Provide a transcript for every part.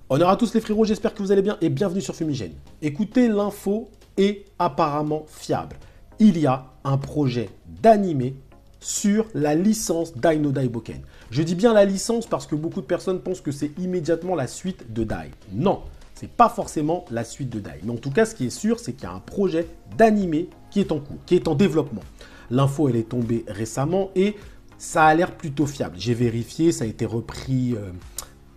Honneur à tous les frérots, j'espère que vous allez bien et bienvenue sur Fumigène. Écoutez, l'info est apparemment fiable. Il y a un projet d'animé sur la licence Dai no Daiboken. Je dis bien la licence parce que beaucoup de personnes pensent que c'est immédiatement la suite de Dai. Non, c'est pas forcément la suite de Dai. Mais en tout cas, ce qui est sûr, c'est qu'il y a un projet d'animé qui est en cours, qui est en développement. L'info, elle est tombée récemment et ça a l'air plutôt fiable. J'ai vérifié, ça a été repris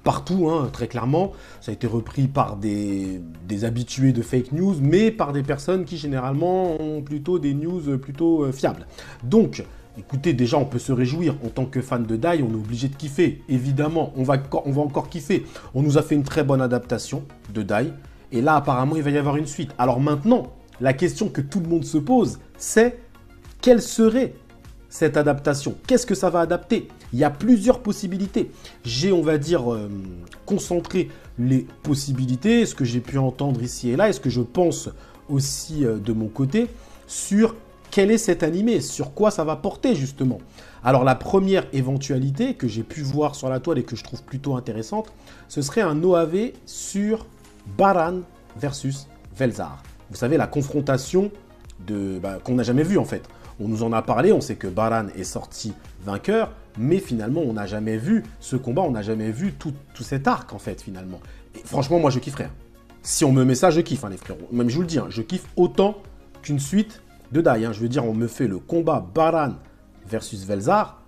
partout, hein, très clairement. Ça a été repris par des habitués de fake news, mais par des personnes qui généralement ont plutôt des news plutôt fiables. Donc, écoutez, déjà, on peut se réjouir. En tant que fan de Dai, on est obligé de kiffer. Évidemment, on va encore kiffer. On nous a fait une très bonne adaptation de Dai. Et là, apparemment, il va y avoir une suite. Alors maintenant, la question que tout le monde se pose, c'est quelle serait cette adaptation? Qu'est-ce que ça va adapter? Il y a plusieurs possibilités. J'ai, on va dire, concentré les possibilités, ce que j'ai pu entendre ici et là, et ce que je pense aussi de mon côté, sur quel est cet animé, sur quoi ça va porter justement. Alors la première éventualité que j'ai pu voir sur la toile et que je trouve plutôt intéressante, ce serait un OAV sur Baran versus Velzar. Vous savez, la confrontation qu'on n'a jamais vue en fait. On nous en a parlé, on sait que Baran est sorti vainqueur, mais finalement, on n'a jamais vu ce combat, on n'a jamais vu tout cet arc, en fait, finalement. Et franchement, moi, je kifferais. Si on me met ça, je kiffe, hein, les frérots. Même, je vous le dis, hein, je kiffe autant qu'une suite de Dai. Hein. Je veux dire, on me fait le combat Baran versus Velzar.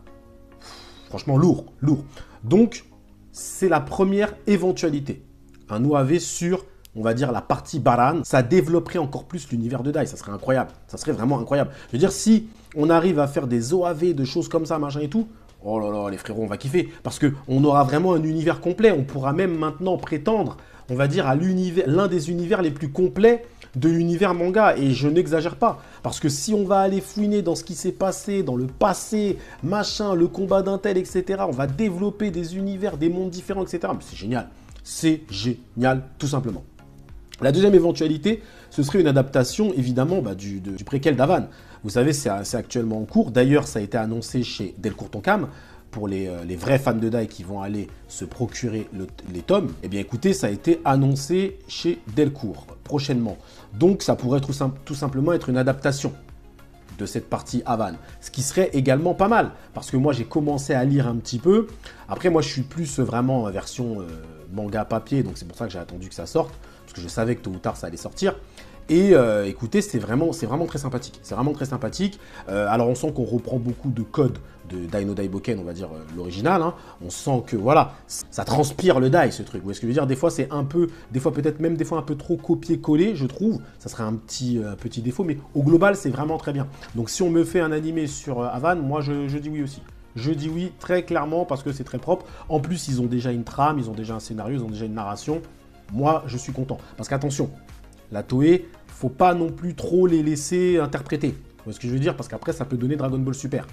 Franchement, lourd, lourd. Donc, c'est la première éventualité. Un OAV sur, on va dire, la partie Baran, ça développerait encore plus l'univers de Dai. Ça serait incroyable. Ça serait vraiment incroyable. Je veux dire, si on arrive à faire des OAV, de choses comme ça, machin et tout, oh là là, les frérots, on va kiffer. Parce qu'on aura vraiment un univers complet. On pourra même maintenant prétendre, on va dire, à l'un des univers les plus complets de l'univers manga. Et je n'exagère pas. Parce que si on va aller fouiner dans ce qui s'est passé, dans le passé, machin, le combat d'un tel, etc., on va développer des univers, des mondes différents, etc. Mais c'est génial. C'est génial, tout simplement. La deuxième éventualité, ce serait une adaptation, évidemment, du préquel d'Avan. Vous savez, c'est actuellement en cours. D'ailleurs, ça a été annoncé chez Delcourt Tonkam, pour les vrais fans de Dai qui vont aller se procurer les tomes. Eh bien, écoutez, ça a été annoncé chez Delcourt, prochainement. Donc, ça pourrait tout simplement être une adaptation de cette partie Avan. Ce qui serait également pas mal, parce que moi, j'ai commencé à lire un petit peu. Après, moi, je suis plus vraiment en version manga papier, donc c'est pour ça que j'ai attendu que ça sorte, parce que je savais que tôt ou tard, ça allait sortir. Et écoutez, c'est vraiment très sympathique. C'est vraiment très sympathique. Alors, on sent qu'on reprend beaucoup de codes de Dai no Daiboken, on va dire l'original. Hein. On sent que, voilà, ça transpire le Dai, ce truc. Vous voyez ce que je veux dire? Des fois, c'est un peu, des fois peut-être même des fois un peu trop copier-coller, je trouve. Ça serait un petit défaut, mais au global, c'est vraiment très bien. Donc, si on me fait un animé sur Avan, moi, je dis oui aussi. Je dis oui très clairement parce que c'est très propre. En plus, ils ont déjà une trame, ils ont déjà un scénario, ils ont déjà une narration. Moi, je suis content. Parce qu'attention, la Toei, faut pas non plus trop les laisser interpréter. Vous voyez ce que je veux dire? Parce qu'après, ça peut donner Dragon Ball Super.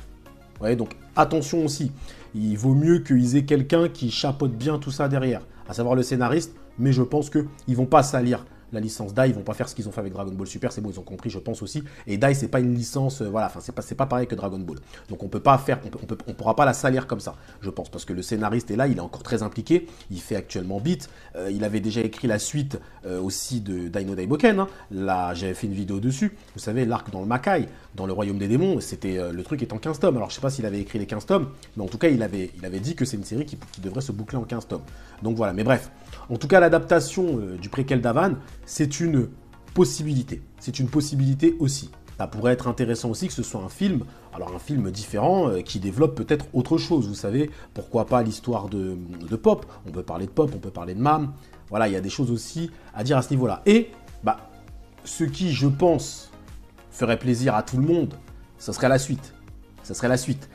Ouais, donc attention aussi. Il vaut mieux qu'ils aient quelqu'un qui chapeaute bien tout ça derrière, à savoir le scénariste, mais je pense qu'ils ne vont pas salir la licence Dai, ils vont pas faire ce qu'ils ont fait avec Dragon Ball Super, c'est bon, ils ont compris, je pense aussi. Et Dai, c'est pas une licence, voilà, enfin, c'est pas pareil que Dragon Ball. Donc on peut pas faire, on pourra pas la salir comme ça, je pense, parce que le scénariste est là, il est encore très impliqué, il fait actuellement Beat, il avait déjà écrit la suite aussi de Dai no Daiboken, hein. Là, j'avais fait une vidéo dessus, vous savez, l'arc dans le Makai, dans le Royaume des Démons, c'était le truc est en 15 tomes. Alors je sais pas s'il avait écrit les 15 tomes, mais en tout cas, il avait dit que c'est une série qui devrait se boucler en 15 tomes. Donc voilà, mais bref. En tout cas, l'adaptation du préquel d'Avan, c'est une possibilité. C'est une possibilité aussi. Ça pourrait être intéressant aussi que ce soit un film, alors un film différent, qui développe peut-être autre chose, vous savez. Pourquoi pas l'histoire de Pop? On peut parler de Pop, on peut parler de Mam. Voilà, il y a des choses aussi à dire à ce niveau-là. Et, ce qui, je pense, ferait plaisir à tout le monde, ce serait la suite. Ce serait la suite.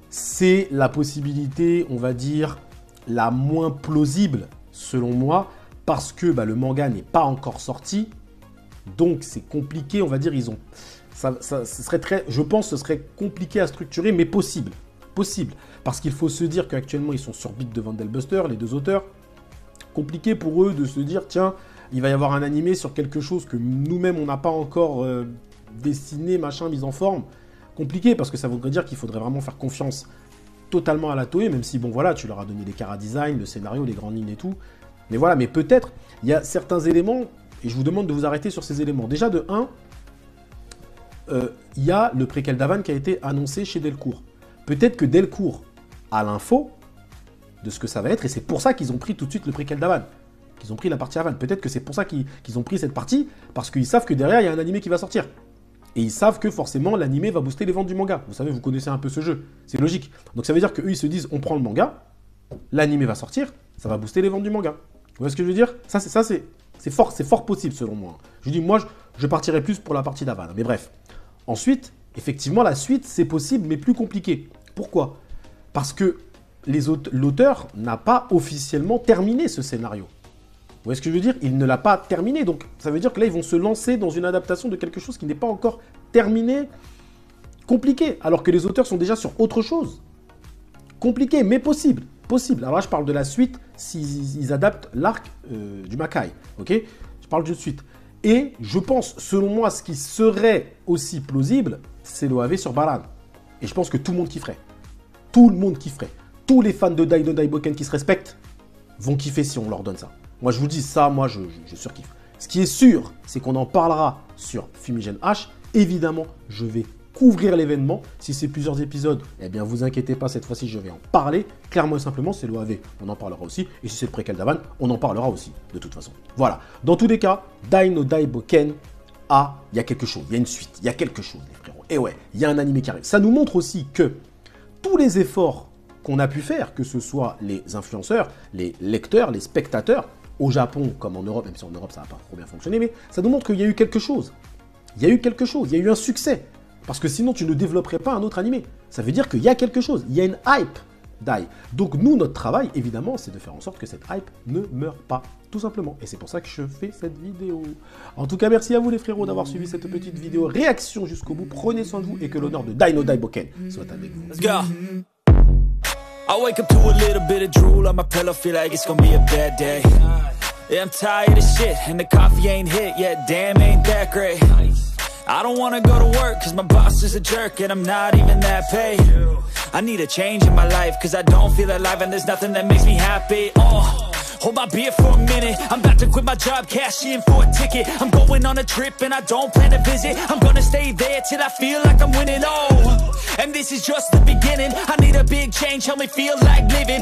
C'est la possibilité, on va dire, la moins plausible, selon moi, parce que le manga n'est pas encore sorti. Donc, c'est compliqué, on va dire, ce serait je pense que ce serait compliqué à structurer, mais possible. Possible. Parce qu'il faut se dire qu'actuellement, ils sont sur Beat de Vandelbuster, les deux auteurs. Compliqué pour eux de se dire, tiens, il va y avoir un animé sur quelque chose que nous-mêmes, on n'a pas encore dessiné, machin, mis en forme. Compliqué, parce que ça voudrait dire qu'il faudrait vraiment faire confiance totalement à la Toei, même si, bon, voilà, tu leur as donné les chara-design, le scénario, les grandes lignes et tout. Mais voilà, mais peut-être, il y a certains éléments, et je vous demande de vous arrêter sur ces éléments. Déjà, de 1, il y a le préquel d'Havan qui a été annoncé chez Delcourt. Peut-être que Delcourt a l'info de ce que ça va être, et c'est pour ça qu'ils ont pris tout de suite le préquel d'Havan. Qu'ils ont pris la partie Havan. Peut-être que c'est pour ça qu'ils ont pris cette partie, parce qu'ils savent que derrière, il y a un animé qui va sortir. Et ils savent que forcément, l'animé va booster les ventes du manga. Vous savez, vous connaissez un peu ce jeu. C'est logique. Donc ça veut dire qu'eux, ils se disent, on prend le manga, l'animé va sortir, ça va booster les ventes du manga. Vous voyez ce que je veux dire? C'est fort possible, selon moi. Je dis, moi, je partirais plus pour la partie d'Havan. Mais bref. Ensuite, effectivement, la suite, c'est possible, mais plus compliqué. Pourquoi? Parce que l'auteur n'a pas officiellement terminé ce scénario. Vous voyez ce que je veux dire? Il ne l'a pas terminé, donc ça veut dire que là, ils vont se lancer dans une adaptation de quelque chose qui n'est pas encore terminé. Compliqué, alors que les auteurs sont déjà sur autre chose. Compliqué, mais possible. Possible. Alors là, je parle de la suite s'ils adaptent l'arc du Makai. Ok? Je parle de suite. Et je pense, selon moi, ce qui serait aussi plausible, c'est l'OAV sur Baran. Et je pense que tout le monde kifferait. Tout le monde kifferait. Tous les fans de Dai no Daiboken qui se respectent vont kiffer si on leur donne ça. Moi, je vous dis ça, moi, je surkiffe. Ce qui est sûr, c'est qu'on en parlera sur Fumigène H. Évidemment, je vais couvrir l'événement. Si c'est plusieurs épisodes, eh bien, vous inquiétez pas, cette fois-ci, je vais en parler. Clairement et simplement, c'est l'OAV, on en parlera aussi. Et si c'est le préquel d'Havan, on en parlera aussi, de toute façon. Voilà. Dans tous les cas, Dai no Daiboken, il y a quelque chose, il y a une suite, il y a quelque chose, les frérots. Et ouais, il y a un animé qui arrive. Ça nous montre aussi que tous les efforts qu'on a pu faire, que ce soit les influenceurs, les lecteurs, les spectateurs, au Japon comme en Europe, même si en Europe ça n'a pas trop bien fonctionné, mais ça nous montre qu'il y a eu quelque chose. Il y a eu quelque chose, il y a eu un succès. Parce que sinon tu ne développerais pas un autre animé. Ça veut dire qu'il y a quelque chose, il y a une hype Dai. Donc nous, notre travail, évidemment, c'est de faire en sorte que cette hype ne meure pas, tout simplement. Et c'est pour ça que je fais cette vidéo. En tout cas, merci à vous les frérots d'avoir suivi cette petite vidéo réaction jusqu'au bout. Prenez soin de vous et que l'honneur de Dai no Daiboken soit avec vous. Let's go. I wake up to a little bit of drool on my pillow, feel like it's gonna be a bad day. Yeah, I'm tired of shit, and the coffee ain't hit yet, damn, ain't that great. I don't wanna go to work, cause my boss is a jerk, and I'm not even that paid. I need a change in my life, cause I don't feel alive, and there's nothing that makes me happy. Hold my beer for a minute, I'm about to quit my job, cash in for a ticket. I'm going on a trip and I don't plan to visit. I'm gonna stay there till I feel like I'm winning, and this is just the beginning. I need a big change, help me feel like living.